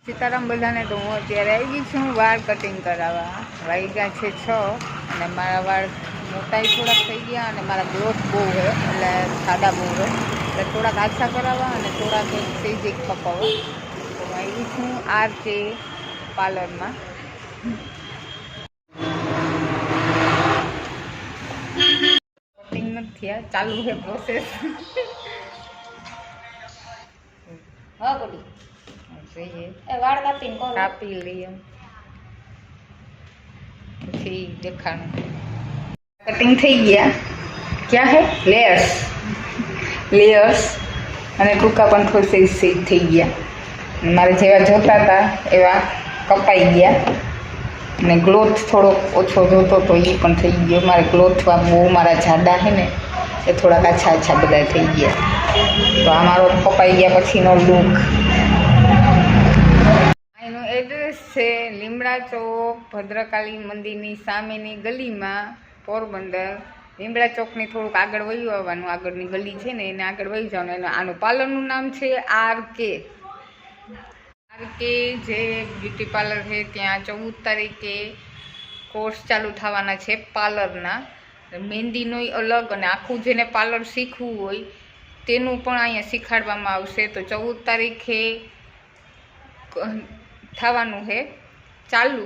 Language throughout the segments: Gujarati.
સીતારામ બધાને. તો હું અત્યારે આવી ગઈ છું વાળ કટિંગ કરાવવા. વાગ્યા છે 6 અને મારા વાળ મોટાઈ થોડાક થઈ ગયા અને મારા ગ્રોથ બહુ છે, એટલે સાદા બહુ છે, એટલે થોડાક આછા કરાવવા અને થોડાક સેજ એક કપાવવા. તો હું આવી છું RK પાર્લરમાં. કટિંગ નથી થયા, ચાલુ છે પ્રોસેસ. હા બોલી જોઈએ, વાળ કાપીને કરો. કાપી લઈએ પછી દેખાણું. કટિંગ થઈ ગયા. ક્યાં હે લેયર્સ અને ટૂંકા પણ થોડી સેજ થઈ ગયા. મારે જેવા જોતા હતા એવા કપાઈ ગયા અને ગ્રોથ થોડોક ઓછો જોતો તો એ પણ થઈ ગયો. મારે ગ્રોથમાં બહુ મારા જાડા છે ને એ થોડાક આછા બધા થઈ ગયા. તો આ મારો કપાઈ ગયા પછીનો લુક. એનું એડ્રેસ છે લીમડા ચોક, ભદ્રકાળી મંદિરની સામેની ગલીમાં, પોરબંદર. લીમડા ચોકની થોડુંક આગળ વયું આવવાનું, આગળની ગલી છે ને એને આગળ વહી જવાનું. આનું પાર્લરનું નામ છે RK જે બ્યુટી પાર્લર છે. ત્યાં 14 તારીખે કોર્સ ચાલુ થવાના છે પાર્લરના. મહેંદીનો અલગ અને આખું જેને પાર્લર શીખવું હોય તેનું પણ અહીંયા શીખવાડવામાં આવશે. તો 14 તારીખે થવાનું છે ચાલુ.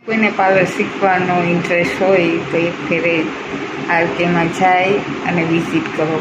કોઈને પાર્લર શીખવાનો ઇન્ટરેસ્ટ હોય તો એક ફેરે RKમાં જાય અને વિઝિટ કરો.